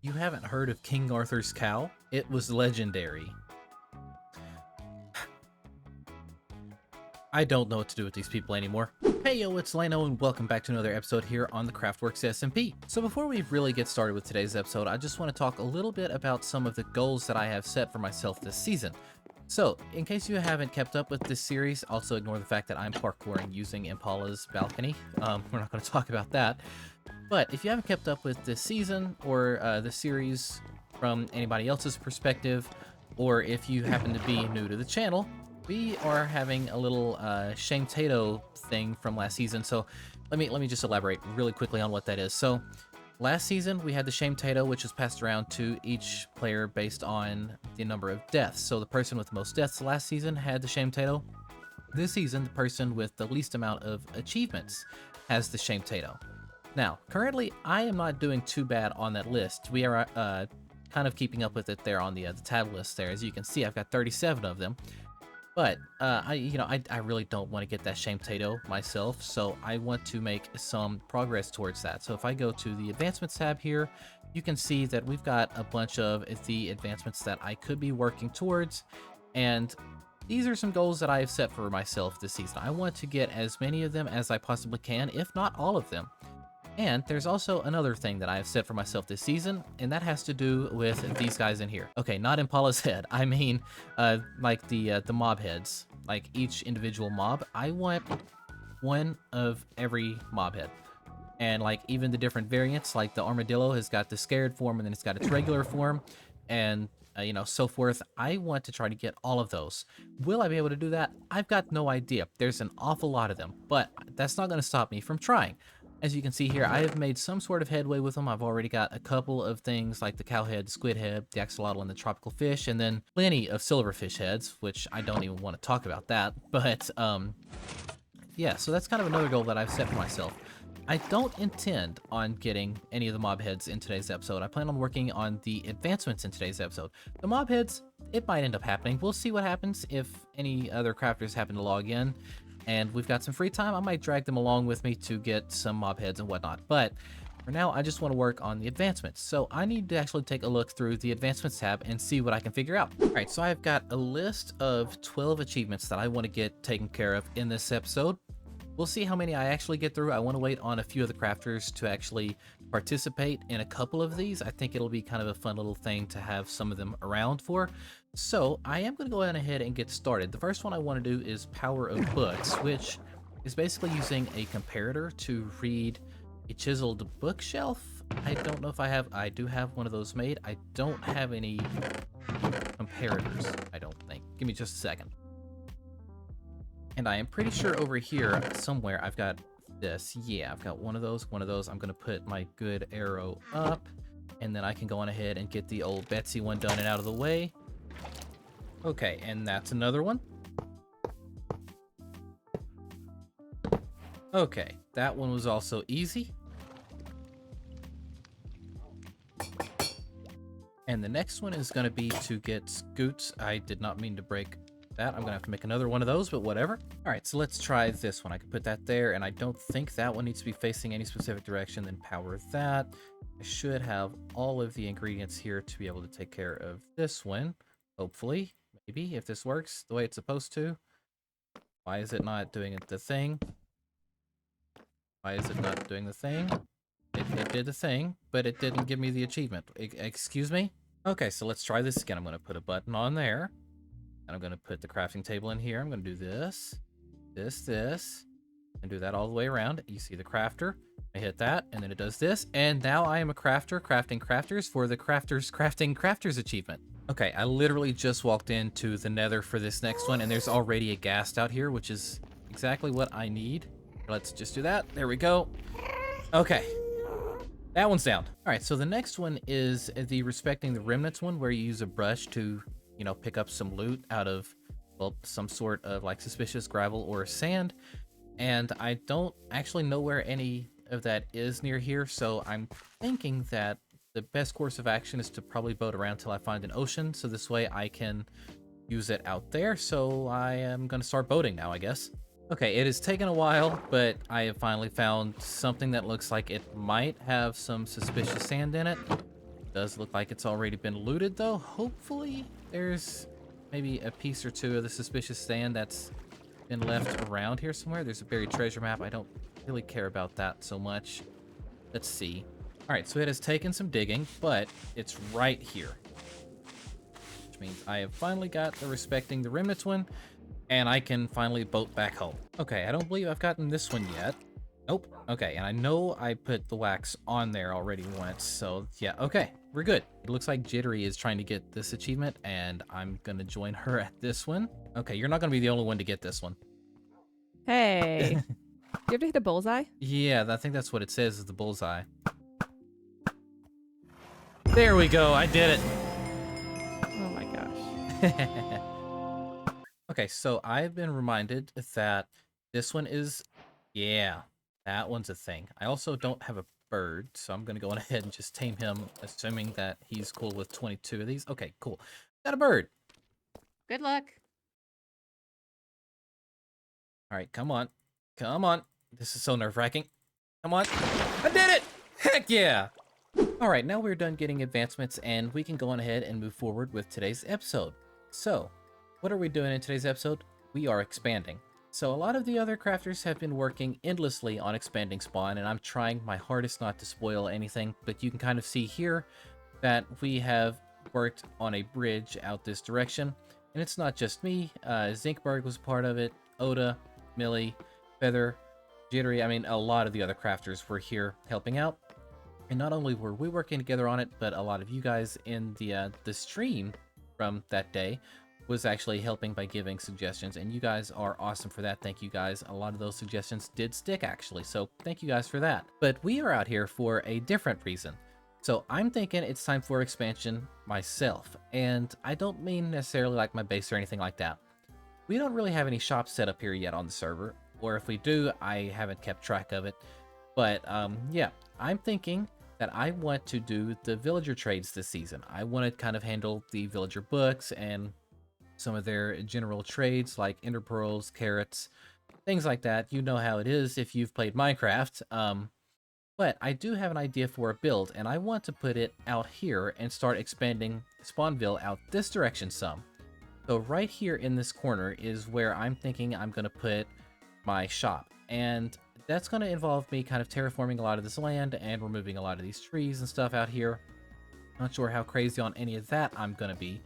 You haven't heard of King Arthur's cow? It was legendary. I don't know what to do with these people anymore. Hey yo, it's Lano and welcome back to another episode here on the CraftWorks SMP. So before we really get started with today's episode, I just want to talk a little bit about some of the goals that I have set for myself this season. So, in case you haven't kept up with this series, also ignore the fact that I'm parkouring using Impala's balcony. We're not going to talk about that. But if you haven't kept up with this season or the series from anybody else's perspective, or if you happen to be new to the channel, we are having a little Shame Tato thing from last season. So let me just elaborate really quickly on what that is. So last season we had the Shame Tato, which was passed around to each player based on the number of deaths. So the person with the most deaths last season had the Shame Tato. This season, the person with the least amount of achievements has the Shame Tato. Now, currently, I am not doing too bad on that list. We are kind of keeping up with it there on the tab list there. As you can see, I've got 37 of them. But I really don't want to get that Shame Tato myself, so I want to make some progress towards that. So if I go to the advancements tab here, you can see that we've got a bunch of the advancements that I could be working towards, and these are some goals that I have set for myself this season. I want to get as many of them as I possibly can, if not all of them. And there's also another thing that I have set for myself this season, and that has to do with these guys in here. Okay, not Impala's head. I mean, like the mob heads, like each individual mob. I want one of every mob head. And like even the different variants, like the armadillo has got the scared form, and then it's got its regular form, and so forth. I want to try to get all of those. Will I be able to do that? I've got no idea. There's an awful lot of them, but that's not going to stop me from trying. As you can see here, I have made some sort of headway with them. I've already got a couple of things like the cow head, squid head, the axolotl, and the tropical fish, and then plenty of silverfish heads, which I don't even want to talk about that. But yeah, so that's kind of another goal that I've set for myself. I don't intend on getting any of the mob heads in today's episode. I plan on working on the advancements in today's episode. The mob heads, it might end up happening. We'll see what happens if any other crafters happen to log in and we've got some free time. I might drag them along with me to get some mob heads and whatnot. But for now, I just want to work on the advancements. So I need to actually take a look through the advancements tab and see what I can figure out. All right, so I've got a list of 12 achievements that I want to get taken care of in this episode. We'll see how many I actually get through. I want to wait on a few of the crafters to actually participate in a couple of these. I think it'll be kind of a fun little thing to have some of them around for. So I am going to go ahead and get started. The first one I want to do is Power of Books, which is basically using a comparator to read a chiseled bookshelf. I don't know if I do have one of those made. I don't have any comparators, I don't think. Give me just a second. And I am pretty sure over here somewhere I've got this. Yeah, I've got one of those. I'm going to put my good arrow up, and then I can go on ahead and get the old Betsy one done and out of the way. Okay, and that's another one. Okay, that one was also easy. And the next one is going to be to get Scoots. I did not mean to break that. I'm gonna have to make another one of those, but whatever. All right, so let's try this one. I can put that there, and I don't think that one needs to be facing any specific direction. Then power that. I should have all of the ingredients here to be able to take care of this one. Hopefully, maybe, if this works the way it's supposed to. Why is it not doing the thing? Why is it not doing the thing? It did the thing, but it didn't give me the achievement. Excuse me? Okay, so let's try this again. I'm gonna put a button on there. And I'm going to put the crafting table in here. I'm going to do this, and do that all the way around. You see the crafter. I hit that, and then it does this. And now I am a crafter, crafting crafters for the Crafters Crafting Crafters achievement. Okay, I literally just walked into the nether for this next one, and there's already a ghast out here, which is exactly what I need. Let's just do that. There we go. Okay. That one's down. All right, so the next one is the Respecting the Remnants one, where you use a brush to pick up some loot out of, well, some sort of like suspicious gravel or sand. And I don't actually know where any of that is near here, so I'm thinking that the best course of action is to probably boat around till I find an ocean, so this way I can use it out there. So I am going to start boating now, I guess. Okay, it has taken a while, but I have finally found something that looks like it might have some suspicious sand in it. Does look like it's already been looted though. Hopefully there's maybe a piece or two of the suspicious sand that's been left around here somewhere. There's a buried treasure map. I don't really care about that so much. Let's see. All right, so it has taken some digging, but it's right here. Which means I have finally got the Respecting the Remnants one, and I can finally boat back home. Okay, I don't believe I've gotten this one yet. Nope. Okay, and I know I put the wax on there already once, so yeah, okay, we're good. It looks like Jittery is trying to get this achievement, and I'm gonna join her at this one. Okay, you're not gonna be the only one to get this one. Hey. Do you have to hit a bullseye? Yeah, I think that's what it says is the bullseye. There we go, I did it. Oh my gosh. Okay, so I've been reminded that this one is, yeah, that one's a thing. I also don't have a bird, so I'm gonna go on ahead and just tame him, assuming that he's cool with 22 of these. Okay, cool. Got a bird. Good luck. All right, come on. Come on. This is so nerve-wracking. Come on. I did it! Heck yeah! All right, now we're done getting advancements, and we can go on ahead and move forward with today's episode. So, what are we doing in today's episode? We are expanding. So a lot of the other crafters have been working endlessly on expanding spawn, and I'm trying my hardest not to spoil anything, but you can kind of see here that we have worked on a bridge out this direction, and it's not just me. Zinkberg was part of it, Oda, Millie, Feather, Jittery. I mean, a lot of the other crafters were here helping out. And not only were we working together on it, but a lot of you guys in the stream from that day was actually helping by giving suggestions, and you guys are awesome for that. Thank you guys. A lot of those suggestions did stick actually, so thank you guys for that. But we are out here for a different reason. So I'm thinking it's time for expansion myself, and I don't mean necessarily like my base or anything like that. We don't really have any shops set up here yet on the server, or if we do, I haven't kept track of it. But yeah, I'm thinking that I want to do the villager trades this season. I want to kind of handle the villager books and some of their general trades like ender pearls, carrots, things like that. You know how it is if you've played Minecraft. But I do have an idea for a build, and I want to put it out here and start expanding Spawnville out this direction some. So right here in this corner is where I'm thinking I'm going to put my shop, and that's going to involve me kind of terraforming a lot of this land and removing a lot of these trees and stuff out here. Not sure how crazy on any of that I'm going to be,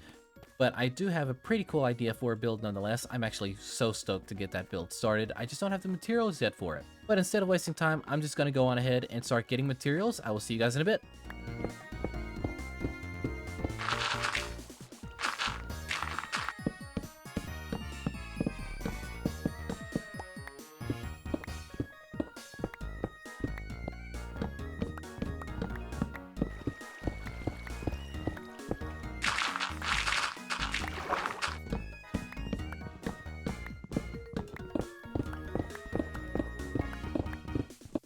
but I do have a pretty cool idea for a build nonetheless. I'm actually so stoked to get that build started. I just don't have the materials yet for it. But instead of wasting time, I'm just going to go on ahead and start getting materials. I will see you guys in a bit.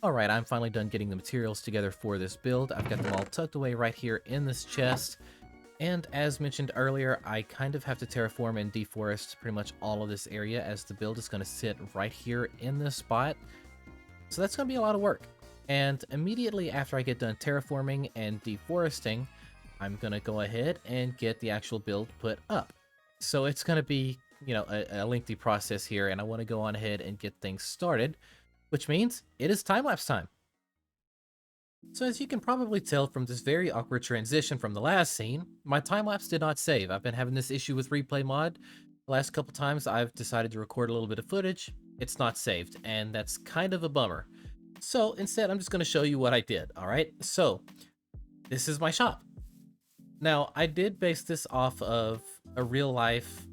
Alright, I'm finally done getting the materials together for this build. I've got them all tucked away right here in this chest. And as mentioned earlier, I kind of have to terraform and deforest pretty much all of this area, as the build is going to sit right here in this spot. So that's going to be a lot of work. And immediately after I get done terraforming and deforesting, I'm going to go ahead and get the actual build put up. So it's going to be, you know, a lengthy process here, and I want to go on ahead and get things started, which means it is time-lapse time. So as you can probably tell from this very awkward transition from the last scene, my time-lapse did not save. I've been having this issue with Replay Mod. The last couple times I've decided to record a little bit of footage, it's not saved, and that's kind of a bummer. So instead, I'm just going to show you what I did, alright? So, this is my shop. Now, I did base this off of a real-life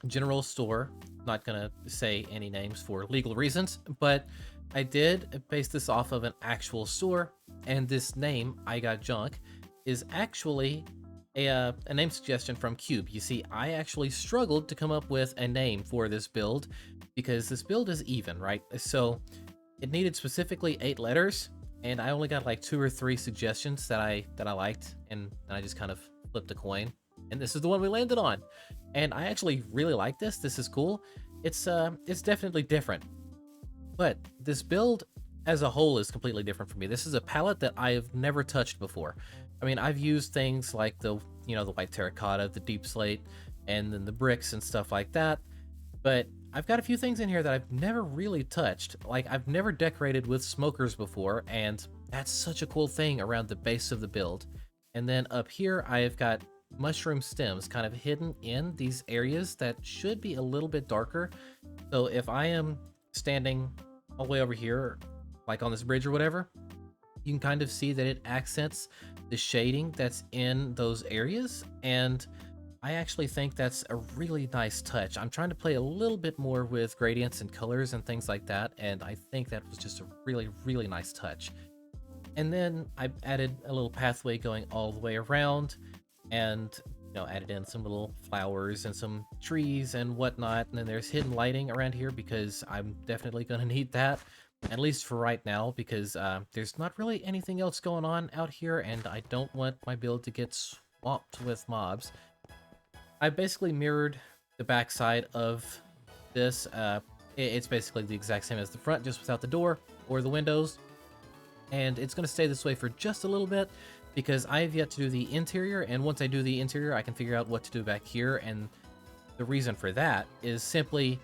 general store. Not gonna say any names for legal reasons, but I did base this off of an actual store, and this name, I Got Junk, is actually a name suggestion from Cube. You see, I actually struggled to come up with a name for this build because this build is even, right? So it needed specifically 8 letters, and I only got like 2 or 3 suggestions that I liked, and I just kind of flipped a coin, and this is the one we landed on. And I actually really like this. This is cool. It's definitely different. But this build as a whole is completely different for me. This is a palette that I have never touched before. I mean, I've used things like the white terracotta, the deep slate, and then the bricks and stuff like that. But I've got a few things in here that I've never really touched. Like, I've never decorated with smokers before, and that's such a cool thing around the base of the build. And then up here, I've got mushroom stems kind of hidden in these areas that should be a little bit darker. So if I am standing all the way over here, like on this bridge or whatever, you can kind of see that it accents the shading that's in those areas. And I actually think that's a really nice touch. I'm trying to play a little bit more with gradients and colors and things like that, and I think that was just a really, really nice touch. And then I added a little pathway going all the way around, and added in some little flowers and some trees and whatnot. And then there's hidden lighting around here because I'm definitely going to need that, at least for right now, because there's not really anything else going on out here, and I don't want my build to get swamped with mobs. I basically mirrored the backside of this. It's basically the exact same as the front, just without the door or the windows. And it's going to stay this way for just a little bit because I have yet to do the interior. And once I do the interior, I can figure out what to do back here. And the reason for that is simply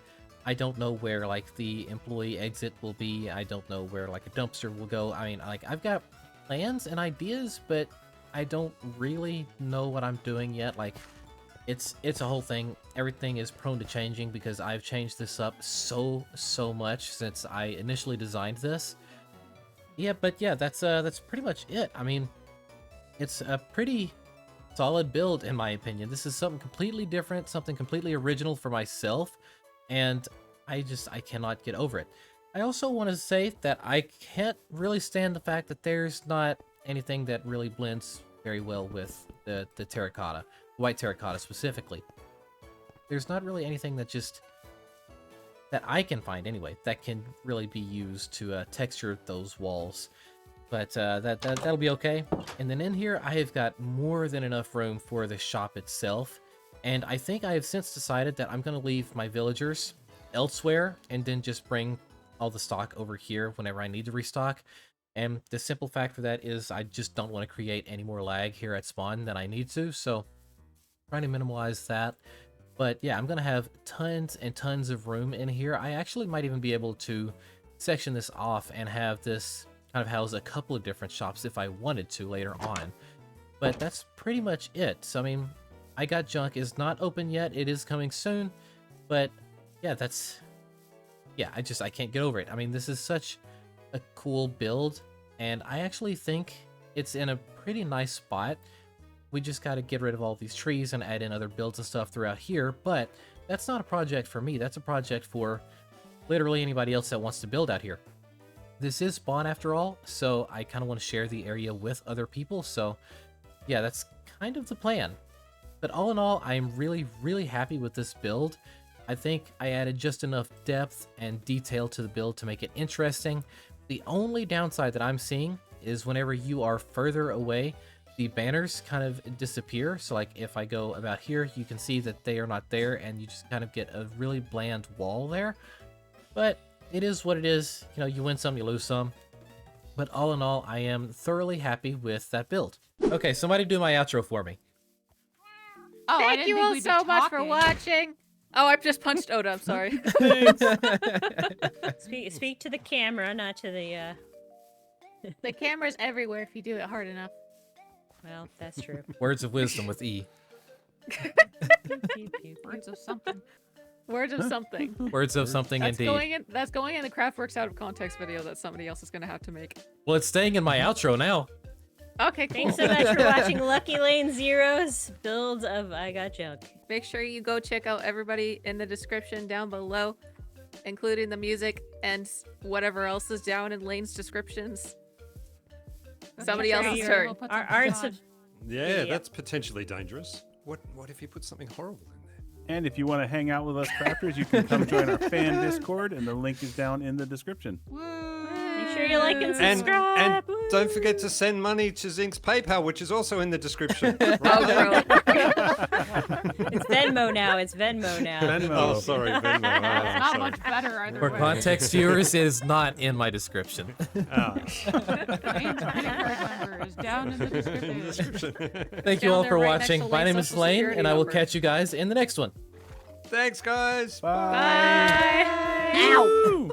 I don't know where like the employee exit will be. I don't know where like a dumpster will go. I mean, like, I've got plans and ideas, but I don't really know what I'm doing yet. Like, it's a whole thing. Everything is prone to changing because I've changed this up so much since I initially designed this. Yeah, but yeah, that's pretty much it. I mean, it's a pretty solid build in my opinion. This is something completely different, something completely original for myself, and I cannot get over it. I also want to say that I can't really stand the fact that there's not anything that really blends very well with the terracotta. White terracotta specifically. There's not really anything that I can find anyway that can really be used to texture those walls, but that'll be okay. And then in here I have got more than enough room for the shop itself, and I think I have since decided that I'm going to leave my villagers elsewhere and then just bring all the stock over here whenever I need to restock. And the simple fact for that is I just don't want to create any more lag here at spawn than I need to, so trying to minimize that. But yeah, I'm gonna have tons and tons of room in here. I actually might even be able to section this off and have this kind of house a couple of different shops if I wanted to later on. But that's pretty much it. So I mean, I Got Junk is not open yet. It is coming soon. But yeah, I can't get over it. I mean, this is such a cool build, and I actually think it's in a pretty nice spot. We just got to get rid of all these trees and add in other builds and stuff throughout here, but that's not a project for me. That's a project for literally anybody else that wants to build out here. This is spawn after all, so I kind of want to share the area with other people, so yeah, that's kind of the plan. But all in all, I'm really, really happy with this build. I think I added just enough depth and detail to the build to make it interesting. The only downside that I'm seeing is whenever you are further away, the banners kind of disappear. So like if I go about here, you can see that they are not there, and you just kind of get a really bland wall there. But it is what it is. You win some, you lose some. But all in all, I am thoroughly happy with that build. Okay, somebody do my outro for me. Oh, Thank you all so much for watching. Oh, I just punched Oda. I'm sorry. Speak to the camera, not to the. The camera's everywhere if you do it hard enough. Well, that's true. Words of wisdom with E. Words of something. Words of something. Words of something indeed. That's going in the CraftWorks out of context video that somebody else is going to have to make. Well, it's staying in my outro now. Okay, cool. Thanks so much for watching Lucky Lane Zero's build of I Got Junk. Make sure you go check out everybody in the description down below, including the music and whatever else is down in Lane's descriptions. Somebody else's turn. Our arts of Yeah, that's potentially dangerous. What if you put something horrible in there? And if you want to hang out with us crafters, you can come join our fan Discord, and the link is down in the description. Make sure you like and subscribe. And don't forget to send money to Zinc's PayPal, which is also in the description. Oh, bro. It's Venmo now. It's Venmo now. Oh, sorry, Venmo. It's not sorry. much better either For way. context viewers, it is not in my description. Lane's credit card number is down in the description. Thank you Down all there for right next watching. to My Lane's name is social Lane, security and I will number. catch you guys in the next one. Thanks, guys. Bye. Ow!